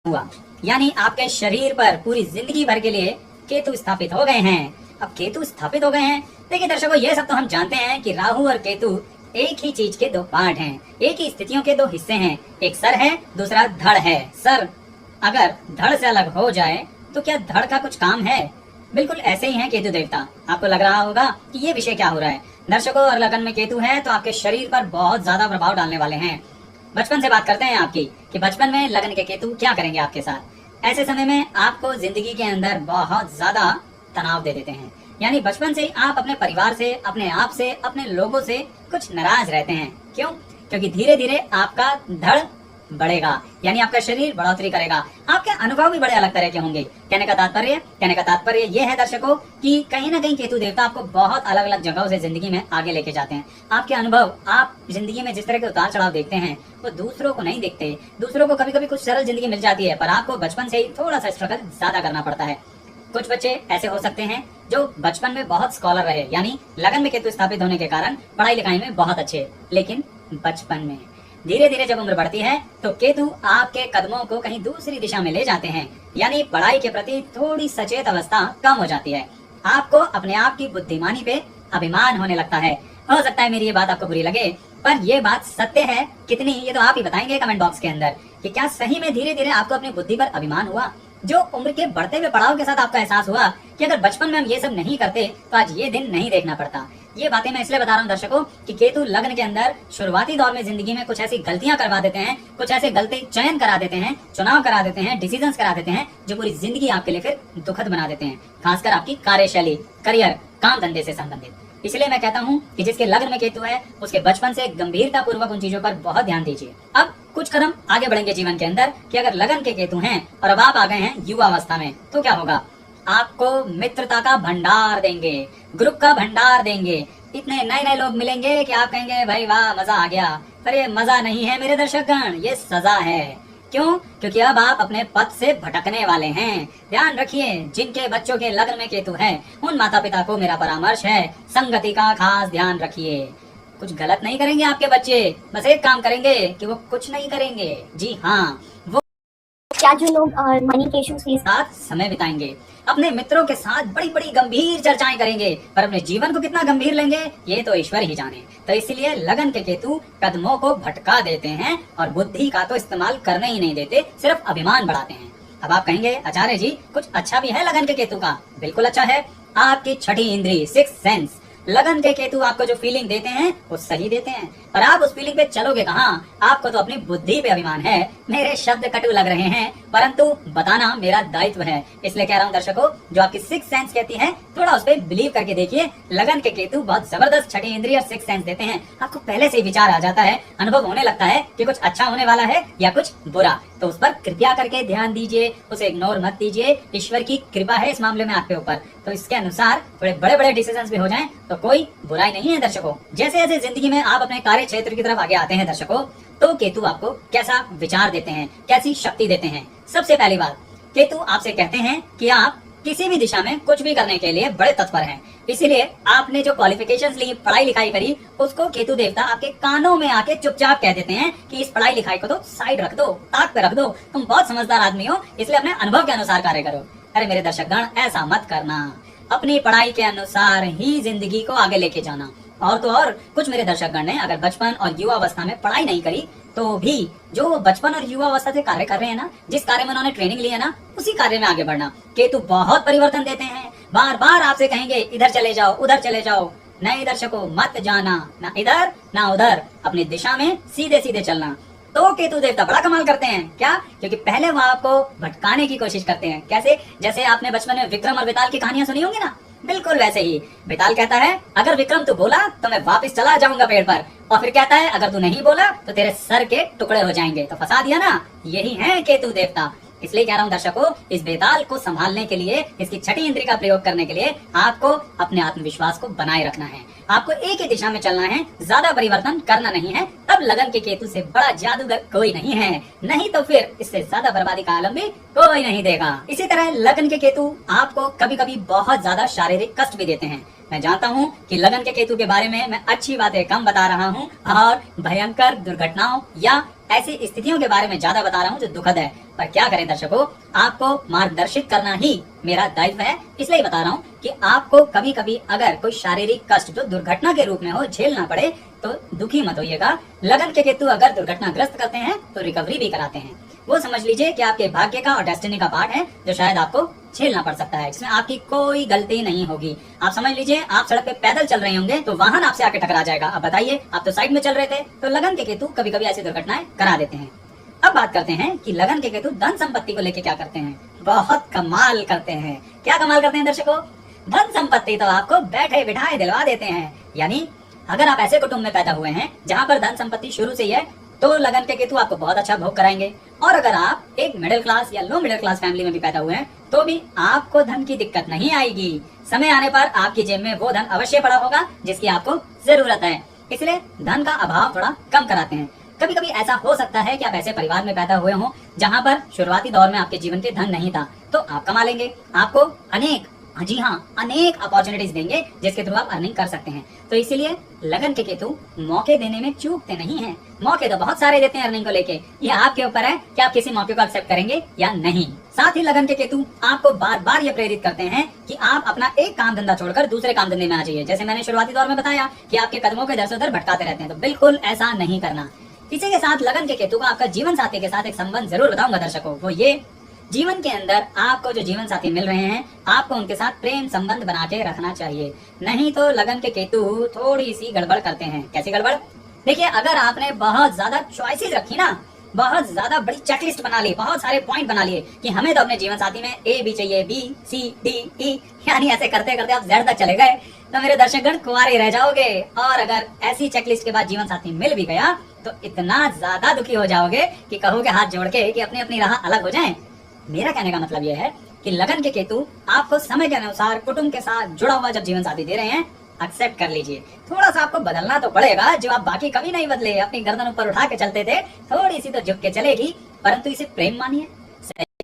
हुआ, यानी आपके शरीर पर पूरी जिंदगी भर के लिए केतु स्थापित हो गए हैं। अब केतु स्थापित हो गए हैं, देखिए दर्शकों, ये सब तो हम जानते हैं कि राहु और केतु एक ही चीज के दो पार्ट हैं, एक ही स्थितियों के दो हिस्से हैं। एक सर है, दूसरा धड़ है। सर अगर धड़ से अलग हो जाए तो क्या धड़ का कुछ काम है? बिल्कुल ऐसे ही है केतु देवता। आपको लग रहा होगा कि ये विषय क्या हो रहा है। दर्शकों, और लगन में केतु है तो आपके शरीर पर बहुत ज्यादा प्रभाव डालने वाले हैं। बचपन से बात करते हैं आपकी कि बचपन में लगन के केतु क्या करेंगे आपके साथ। ऐसे समय में आपको जिंदगी के अंदर बहुत ज्यादा तनाव दे देते हैं, यानी बचपन से आप अपने परिवार से, अपने आप से, अपने लोगों से कुछ नाराज रहते हैं। क्यों? क्योंकि धीरे धीरे आपका धड़ बढ़ेगा, यानी आपका शरीर बढ़ोतरी करेगा। आपके अनुभव भी बड़े अलग तरह के होंगे। कहने का तात्पर्य ये है दर्शकों कि कहीं ना कहीं केतु देवता आपको बहुत अलग अलग जगहों से जिंदगी में आगे लेके जाते हैं। आपके अनुभव, आप जिंदगी में जिस तरह के उतार चढ़ाव देखते हैं वो दूसरों को नहीं देखते। दूसरों को कभी कभी कुछ सरल जिंदगी मिल जाती है, पर आपको बचपन से ही थोड़ा सा स्ट्रगल ज्यादा करना पड़ता है। कुछ बच्चे ऐसे हो सकते हैं जो बचपन में बहुत स्कॉलर रहे, यानी लगन में केतु स्थापित होने के कारण पढ़ाई लिखाई में बहुत अच्छे, लेकिन बचपन में धीरे धीरे जब उम्र बढ़ती है तो केतु आपके कदमों को कहीं दूसरी दिशा में ले जाते हैं, यानी पढ़ाई के प्रति थोड़ी सचेत अवस्था कम हो जाती है। आपको अपने आप की बुद्धिमानी पे अभिमान होने लगता है। हो सकता है मेरी ये बात आपको बुरी लगे, पर ये बात सत्य है कितनी, ये तो आप ही बताएंगे कमेंट बॉक्स के अंदर कि क्या सही में धीरे धीरे आपको अपनी बुद्धि पर अभिमान हुआ। जो उम्र के बढ़ते हुए पड़ाव के साथ आपका एहसास हुआ कि अगर बचपन में हम ये सब नहीं करते तो आज ये दिन नहीं देखना पड़ता। ये बातें मैं इसलिए बता रहा हूँ दर्शकों कि केतु लग्न के अंदर शुरुआती दौर में जिंदगी में कुछ ऐसी गलतियां करवा देते हैं, कुछ ऐसे गलती चयन करा देते हैं, चुनाव करा देते हैं, डिसीजंस करा देते हैं जो पूरी जिंदगी आपके लिए फिर दुखद बना देते हैं, खासकर आपकी कार्यशैली, करियर, काम धंधे से संबंधित। इसलिए मैं कहता हूँ कि जिसके लग्न में केतु है उसके बचपन से गंभीरता पूर्वक उन चीजों पर बहुत ध्यान दीजिए। अब कुछ कदम आगे बढ़ेंगे जीवन के अंदर कि अगर लगन के केतु हैं और अब आप आ गए हैं युवा अवस्था में तो क्या होगा। आपको मित्रता का भंडार देंगे, ग्रुप का भंडार देंगे। इतने नए नए लोग मिलेंगे कि आप कहेंगे भाई वाह मजा आ गया। पर ये मजा नहीं है मेरे दर्शकगण, ये सजा है। क्यों? क्योंकि अब आप अपने पथ से भटकने वाले हैं। ध्यान रखिए, जिनके बच्चों के लग्न में केतु है उन माता पिता को मेरा परामर्श है, संगति का खास ध्यान रखिए। कुछ गलत नहीं करेंगे आपके बच्चे, बस एक काम करेंगे कि वो कुछ नहीं करेंगे। जी हाँ, वो क्या जो लोग मनी के इश्यूज के साथ समय बिताएंगे, अपने मित्रों के साथ बड़ी बड़ी गंभीर चर्चाएं करेंगे, पर अपने जीवन को कितना गंभीर लेंगे ये तो ईश्वर ही जाने। तो इसलिए लगन के केतु कदमों को भटका देते हैं और बुद्धि का तो इस्तेमाल करने ही नहीं देते, सिर्फ अभिमान बढ़ाते हैं। अब आप कहेंगे आचार्य जी कुछ अच्छा भी है लगन के केतु का। बिल्कुल अच्छा है। आपकी छठी इंद्री, सिक्स सेंस, लगन के केतु आपको जो फीलिंग देते हैं वो सही देते हैं, पर आप उस फीलिंग पे चलोगे कहाँ। आपको तो अपनी बुद्धि पे अभिमान है। मेरे शब्द कटु लग रहे हैं परंतु बताना मेरा दायित्व है, इसलिए कह रहा हूँ दर्शकों, जो आपकी सिक्स सेंस कहती है थोड़ा उस पर बिलीव करके देखिए। लगन के केतु बहुत जबरदस्त छठी इंद्रिय और सिक्स सेंस देते हैं। आपको पहले से विचार आ जाता है, अनुभव होने लगता है कि कुछ अच्छा होने वाला है या कुछ बुरा, तो उस पर कृपया करके ध्यान दीजिए, उसे इग्नोर मत दीजिए। ईश्वर की कृपा है इस मामले में आपके ऊपर, तो इसके अनुसार थोड़े बड़े बड़े डिसीजंस भी हो जाएं तो कोई बुराई नहीं है दर्शकों। जैसे जैसे जिंदगी में आप अपने कार्य क्षेत्र की तरफ आगे आते हैं दर्शकों, तो केतु आपको कैसा विचार देते हैं, कैसी शक्ति देते हैं। सबसे पहली बात, केतु आपसे कहते हैं कि आप किसी भी दिशा में कुछ भी करने के लिए बड़े तत्पर हैं। इसीलिए आपने जो क्वालिफिकेशंस ली, पढ़ाई लिखाई करी, उसको केतु देवता आपके कानों में आके चुपचाप कह देते हैं कि इस पढ़ाई लिखाई को तो साइड रख दो, ताक पे रख दो, तुम बहुत समझदार आदमी हो, इसलिए अपने अनुभव के अनुसार कार्य करो। अरे मेरे दर्शकगण, ऐसा मत करना। अपनी पढ़ाई के अनुसार ही जिंदगी को आगे लेके जाना। और तो और कुछ मेरे दर्शकगण ने अगर बचपन और युवा अवस्था में पढ़ाई नहीं करी तो भी जो बचपन और युवा अवस्था से कार्य कर रहे हैं ना, जिस कार्य में उन्होंने ट्रेनिंग ली है ना, उसी कार्य में आगे बढ़ना। केतु बहुत परिवर्तन देते हैं, बार बार आपसे कहेंगे इधर चले जाओ, उधर चले जाओ। नहीं दर्शकों, मत जाना, ना इधर ना उधर, अपनी दिशा में सीधे सीधे चलना। तो केतु देवता बड़ा कमाल करते हैं। क्या? क्योंकि पहले वो आपको भटकाने की कोशिश करते हैं। कैसे? जैसे आपने बचपन में विक्रम और बेताल की कहानियां सुनी होंगी ना, बिल्कुल वैसे ही। बेताल कहता है अगर विक्रम तू बोला तो मैं वापस चला जाऊंगा पेड़ पर, और फिर कहता है अगर तू नहीं बोला तो तेरे सर के टुकड़े हो जाएंगे। तो फंसा दिया ना। यही है केतु देवता। इसलिए कह रहा हूँ दर्शकों, इस बेताल को संभालने के लिए, इसकी छठी इंद्री का प्रयोग करने के लिए आपको अपने आत्मविश्वास को बनाए रखना है। आपको एक ही दिशा में चलना है, ज्यादा परिवर्तन करना नहीं है। तब लगन के केतु से बड़ा जादूगर कोई नहीं है, नहीं तो फिर इससे ज्यादा बर्बादी का आलम भी कोई नहीं देगा। इसी तरह लगन के केतु आपको कभी कभी बहुत ज्यादा शारीरिक कष्ट भी देते हैं। मैं जानता हूँ कि लगन के केतु के बारे में मैं अच्छी बातें कम बता रहा हूँ और भयंकर दुर्घटनाओं या ऐसी स्थितियों के बारे में ज्यादा बता रहा हूँ जो दुखद है, पर क्या करें दर्शकों, आपको मार्गदर्शित करना ही मेरा दायित्व है। इसलिए बता रहा हूँ कि आपको कभी कभी अगर कोई शारीरिक कष्ट जो दुर्घटना के रूप में हो झेलना पड़े तो दुखी मत होइएगा। लगन के केतु अगर दुर्घटनाग्रस्त करते हैं तो रिकवरी भी कराते हैं। वो समझ लीजिए कि आपके भाग्य का और डेस्टिनी का पार्ट है जो शायद आपको झेलना पड़ सकता है, जिसमें आपकी कोई गलती नहीं होगी। आप समझ लीजिए आप सड़क पे पैदल चल रहे होंगे तो वाहन आपसे आके टकरा जाएगा। अब बताइए, आप तो साइड में चल रहे थे। तो लगन के केतु कभी कभी ऐसी दुर्घटनाएं करा देते हैं। अब बात करते हैं कि लगन के केतु धन संपत्ति को लेके क्या करते हैं। बहुत कमाल करते हैं। क्या कमाल करते हैं दर्शकों? धन संपत्ति तो आपको बैठे बिठाए दिलवा देते हैं। यानी अगर आप ऐसे कुटुंब में पैदा हुए हैं जहाँ पर धन संपत्ति शुरू से ही है तो लगन के केतु आपको बहुत अच्छा भोग कराएंगे। और अगर आप एक मिडिल क्लास या लो मिडिल क्लास फैमिली में भी पैदा हुए हैं तो भी आपको धन की दिक्कत नहीं आएगी। समय आने पर आपकी जेब में वो धन अवश्य पड़ा होगा जिसकी आपको जरूरत है। इसलिए धन का अभाव थोड़ा कम कराते हैं। कभी कभी ऐसा हो सकता है कि आप ऐसे परिवार में पैदा हुए हों जहाँ पर शुरुआती दौर में आपके जीवन के धन नहीं था, तो आप कमा लेंगे। आपको अनेक अपॉर्चुनिटीज देंगे जिसके थ्रू आप अर्निंग कर सकते हैं। तो इसीलिए लगन के केतु मौके देने में चूकते नहीं हैं। मौके तो बहुत सारे देते हैं अर्निंग को लेके। ये आपके ऊपर है कि आप किसी मौके को एक्सेप्ट करेंगे या नहीं। साथ ही लगन के केतु आपको बार बार ये प्रेरित करते हैं कि आप अपना एक काम धंधा छोड़कर दूसरे काम धंधे में आ जाइए। जैसे मैंने शुरुआती दौर में बताया कि आपके कदमों के इधर से उधर भटकाते रहते हैं, तो बिल्कुल ऐसा नहीं करना। इसी के साथ लगन के केतु का आपका जीवन साथी के साथ एक संबंध जरूर बताऊंगा दर्शकों। वो ये, जीवन के अंदर आपको जो जीवन साथी मिल रहे हैं आपको उनके साथ प्रेम संबंध बना के रखना चाहिए। नहीं तो लगन के केतु थोड़ी सी गड़बड़ करते हैं। कैसी गड़बड़? देखिए, अगर आपने बहुत ज्यादा चॉइसेस रखी ना, बहुत ज्यादा बड़ी चेकलिस्ट बना ली, बहुत सारे पॉइंट बना लिए कि हमें तो अपने जीवन साथी में ए भी चाहिए, बी सी डी ई, यानी ऐसे करते करते आप जेड तक चले गए तो मेरे दर्शकगण कुंवारे रह जाओगे। और अगर ऐसी चेकलिस्ट के बाद जीवन साथी मिल भी गया तो इतना ज्यादा दुखी हो जाओगे कि कहोगे हाथ जोड़ के कि अपनी अपनी राह अलग हो जाएं। मेरा कहने का मतलब यह है कि लगन के केतु आपको समय के अनुसार कुटुंब के साथ जुड़ा हुआ जब जीवन साथी दे रहे हैं, एक्सेप्ट कर लीजिए। थोड़ा सा आपको बदलना तो पड़ेगा, जो आप बाकी कभी नहीं बदले। अपनी गर्दन ऊपर उठा के चलते थे, थोड़ी सी तो झुक के चलेगी, परंतु इसे प्रेम मानिए।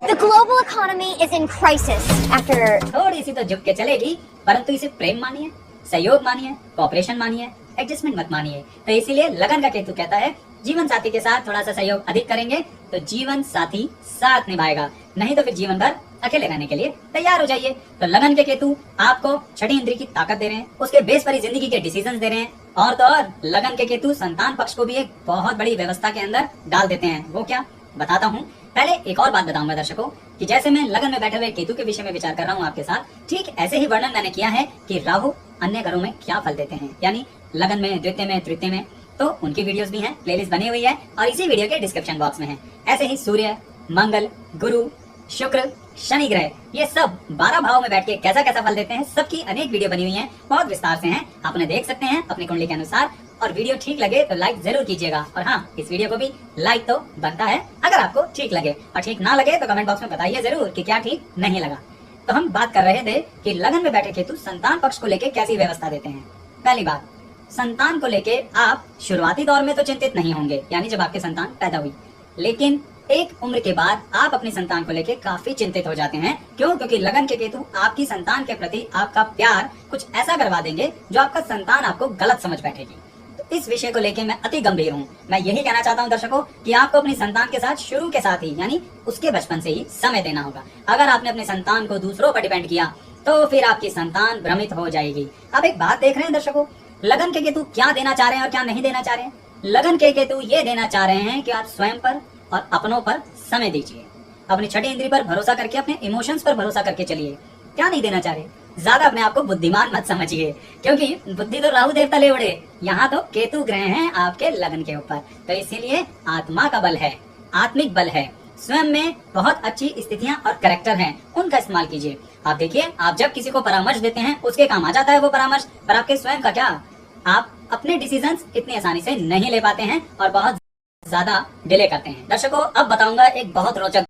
The global economy is in crisis after. थोड़ी सी तो झुक के चलेगी, परंतु इसे प्रेम मानिए, सहयोग मानिए, कॉपरेशन मानिए, एडजस्टमेंट मत मानिए। तो इसीलिए लगन का केतु कहता है जीवन साथी के साथ थोड़ा सा सहयोग अधिक करेंगे तो जीवन साथी साथ निभाएगा, नहीं तो फिर जीवन भर अकेले रहने के लिए तैयार हो जाइए। तो लगन के केतु आपको छठी इंद्री की ताकत दे रहे हैं, उसके बेस पर ही जिंदगी के डिसीजंस दे रहे हैं। और तो और लगन के केतु संतान पक्ष को भी एक बहुत बड़ी व्यवस्था के अंदर डाल देते हैं। वो क्या, बताता हूँ। पहले एक और बात बताऊंगा दर्शकों कि जैसे मैं लगन में बैठे हुए केतु के विषय में विचार कर रहा हूँ आपके साथ, ठीक ऐसे ही वर्णन मैंने किया है कि राहु अन्य घरों में क्या फल देते हैं, यानी लगन में, द्वितीय में, तृतीय में। तो उनकी वीडियोस भी हैं, प्लेलिस्ट बनी हुई है और इसी वीडियो के डिस्क्रिप्शन बॉक्स में है। ऐसे ही सूर्य, मंगल, गुरु, शुक्र, शनि ग्रह, ये सब 12 भाव में बैठ के कैसा कैसा फल देते हैं, सबकी अनेक वीडियो बनी हुई है, बहुत विस्तार से हैं। आप उन्हें देख सकते हैं अपनी कुंडली के अनुसार। और वीडियो ठीक लगे तो लाइक जरूर कीजिएगा। और हाँ, इस वीडियो को भी लाइक तो बनता है अगर आपको ठीक लगे, और ठीक ना लगे तो कमेंट बॉक्स में बताइए जरूर कि क्या ठीक नहीं लगा। तो हम बात कर रहे थे कि लगन में बैठे केतु संतान पक्ष को लेके कैसी व्यवस्था देते हैं। पहली बात, संतान को लेके आप शुरुआती दौर में तो चिंतित नहीं होंगे, यानी जब आपके संतान पैदा हुई, लेकिन एक उम्र के बाद आप अपनी संतान को लेके काफी चिंतित हो जाते हैं। क्यों? क्योंकि लगन के केतु आपकी संतान के प्रति आपका प्यार कुछ ऐसा करवा देंगे जो आपका संतान आपको गलत समझ बैठेगी। तो इस विषय को लेके मैं अति गंभीर हूँ। मैं यही कहना चाहता हूँ दर्शकों कि आपको अपनी संतान के साथ शुरू के साथ ही, यानी उसके बचपन से ही समय देना होगा। अगर आपने अपनी संतान को दूसरों पर डिपेंड किया तो फिर आपकी संतान भ्रमित हो जाएगी। आप एक बात देख रहे हैं दर्शकों, लगन के केतु क्या देना चाह रहे हैं और क्या नहीं देना चाह रहे हैं। लगन के केतु ये देना चाह रहे हैं कि आप स्वयं पर और अपनों पर समय दीजिए, अपनी छठी इंद्री पर भरोसा करके, अपने इमोशंस पर भरोसा करके चलिए। क्या नहीं देना चाह रहे, ज्यादा अपने आप को बुद्धिमान मत समझिए, क्योंकि बुद्धि तो राहु देवता ले उड़े, यहाँ तो केतु ग्रह हैं आपके लगन के ऊपर। तो इसीलिए आत्मा का बल है, आत्मिक बल है, स्वयं में बहुत अच्छी स्थितियां और कैरेक्टर हैं, उनका इस्तेमाल कीजिए। आप देखिए, आप जब किसी को परामर्श देते हैं उसके काम आ जाता है वो परामर्श, पर आपके स्वयं का क्या? आप अपने डिसीजंस इतनी आसानी से नहीं ले पाते हैं और बहुत ज्यादा डिले करते हैं। दर्शकों, अब बताऊंगा एक बहुत रोचक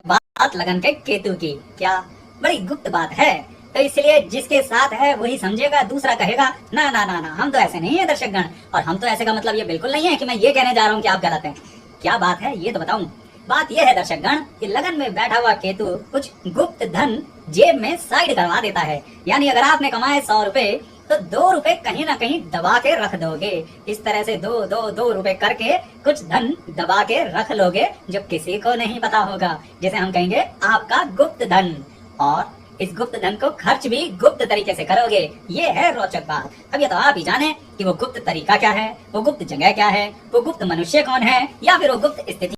बात लगन के केतु की। क्या बड़ी गुप्त बात है, तो इसलिए जिसके साथ है वही समझेगा, दूसरा कहेगा ना ना ना ना, हम तो ऐसे नहीं है दर्शकगण। और हम तो ऐसे का मतलब ये बिल्कुल नहीं है कि मैं ये कहने जा रहा हूँ कि आप गलत हैं। क्या बात है ये तो बताऊं। बात यह है दर्शकगण कि लगन में बैठा हुआ केतु कुछ गुप्त धन जेब में साइड करवा देता है। यानी अगर आपने कमाए 100 रुपए तो 2 रुपए कहीं ना कहीं दबा के रख दोगे। इस तरह से 2 रुपए करके कुछ धन दबा के रख लोगे जो किसी को नहीं पता होगा, जिसे हम कहेंगे आपका गुप्त धन। और इस गुप्त धन को खर्च भी गुप्त तरीके से करोगे। ये है रोचक बात। अब ये तो आप ही जाने कि वो गुप्त तरीका क्या है, वो गुप्त जगह क्या है, वो गुप्त मनुष्य कौन है, या फिर वो गुप्त स्थिति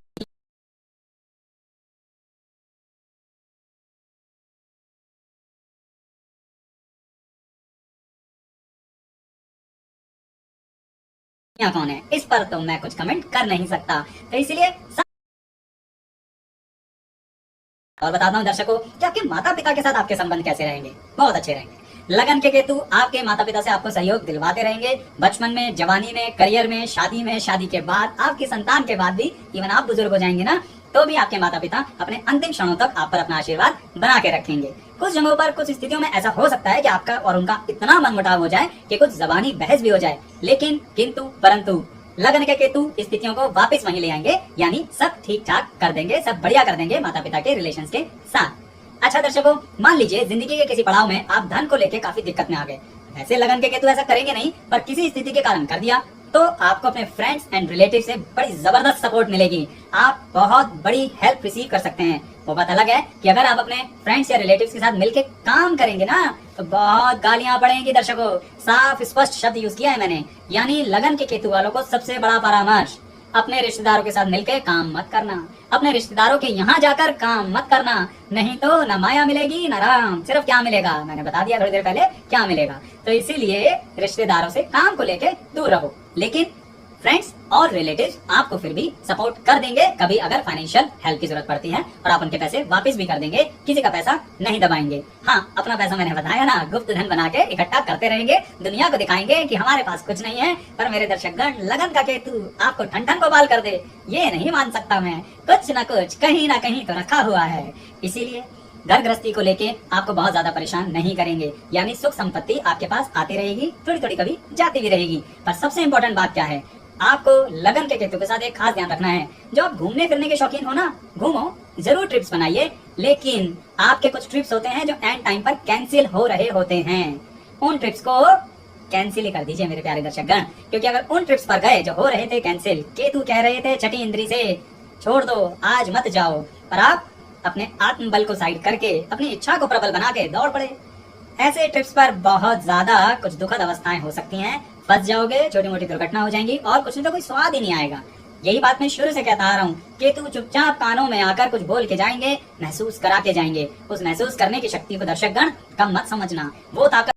कौन है। इस पर तो मैं कुछ कमेंट कर नहीं सकता, तो इसलिए और बताता हूँ दर्शकों कि आपके माता पिता के साथ आपके संबंध कैसे रहेंगे। बहुत अच्छे रहेंगे। लगन के केतु आपके माता पिता से आपको सहयोग दिलवाते रहेंगे, बचपन में, जवानी में, करियर में, शादी के बाद, आपकी संतान के बाद भी। इवन आप बुजुर्ग हो जाएंगे ना तो भी आपके माता पिता अपने अंतिम क्षणों तक आप पर अपना आशीर्वाद बना के रखेंगे। कुछ जगहों पर, कुछ स्थितियों में ऐसा हो सकता है कि आपका और उनका इतना मनमुटाव हो जाए कि कुछ जबानी बहस भी हो जाए, लेकिन किंतु परंतु लगन के केतु स्थितियों को वापस वहीं ले आएंगे। यानी सब ठीक ठाक कर देंगे, सब बढ़िया कर देंगे माता पिता के रिलेशन के साथ। अच्छा दर्शकों, मान लीजिए जिंदगी के किसी पड़ाव में आप धन को लेके काफी दिक्कत में आ गए। ऐसे लगन के केतु ऐसा करेंगे नहीं, पर किसी स्थिति के कारण कर दिया तो आपको अपने फ्रेंड्स एंड रिलेटिव से बड़ी जबरदस्त सपोर्ट मिलेगी। आप बहुत बड़ी हेल्प रिसीव कर सकते हैं। वो बात अलग है कि अगर आप अपने फ्रेंड्स या रिलेटिव्स के साथ मिलके काम करेंगे ना तो बहुत गालियां पड़ेंगी। दर्शकों, साफ स्पष्ट शब्द यूज किया है मैंने। यानी लगन के केतु वालों को सबसे बड़ा परामर्श, अपने रिश्तेदारों के साथ मिलकर काम मत करना। अपने रिश्तेदारों के यहाँ जाकर काम मत करना, नहीं तो न माया मिलेगी न राम। सिर्फ क्या मिलेगा, मैंने बता दिया थोड़ी देर पहले क्या मिलेगा। तो इसीलिए रिश्तेदारों से काम को लेके दूर रहो। लेकिन फ्रेंड्स और रिलेटिव्स आपको फिर भी सपोर्ट कर देंगे। कभी अगर फाइनेंशियल हेल्प की जरूरत पड़ती है और आप उनके पैसे वापस भी कर देंगे, किसी का पैसा नहीं दबाएंगे। हाँ, अपना पैसा मैंने बताया ना, गुप्त धन बना के इकट्ठा करते रहेंगे, दुनिया को दिखाएंगे कि हमारे पास कुछ नहीं है। पर मेरे दर्शकगण, लगन का केतु आपको ठन ठन को बाल कर दे, ये नहीं मान सकता मैं। कुछ न कुछ कहीं ना कहीं तो रखा हुआ है। इसीलिए घर गृहस्थी को लेके आपको बहुत ज्यादा परेशान नहीं करेंगे। यानी सुख संपत्ति आपके पास आती रहेगी, थोड़ी थोड़ी कभी जाती भी रहेगी। पर सबसे इम्पोर्टेंट बात क्या है, आपको लगन के केतु के साथ एक खास ध्यान रखना है। जो आप घूमने फिरने के शौकीन हो ना, घूमो, जरूर ट्रिप्स बनाइए, लेकिन आपके कुछ ट्रिप्स होते हैं जो एंड टाइम पर कैंसिल हो रहे होते हैं। उन ट्रिप्स को कैंसिल ही कर दीजिए मेरे प्यारे दर्शकगण, क्योंकि अगर उन ट्रिप्स पर गए जो हो रहे थे कैंसिल, केतु कह रहे थे छठी इंद्री से छोड़ दो, आज मत जाओ, पर आप अपने आत्मबल को साइड करके अपनी इच्छा को प्रबल बना के दौड़ पड़े। ऐसे ट्रिप्स पर बहुत ज्यादा कुछ दुखद अवस्थाएं हो सकती हैं, फंस जाओगे, छोटी मोटी दुर्घटना हो जाएंगी और कुछ नहीं तो कोई स्वाद ही नहीं आएगा। यही बात मैं शुरू से कहता आ रहा हूँ, केतु चुपचाप कानों में आकर कुछ बोल के जाएंगे, महसूस करा के जाएंगे। उस महसूस करने की शक्ति को दर्शकगण कम मत समझना। वो ताकत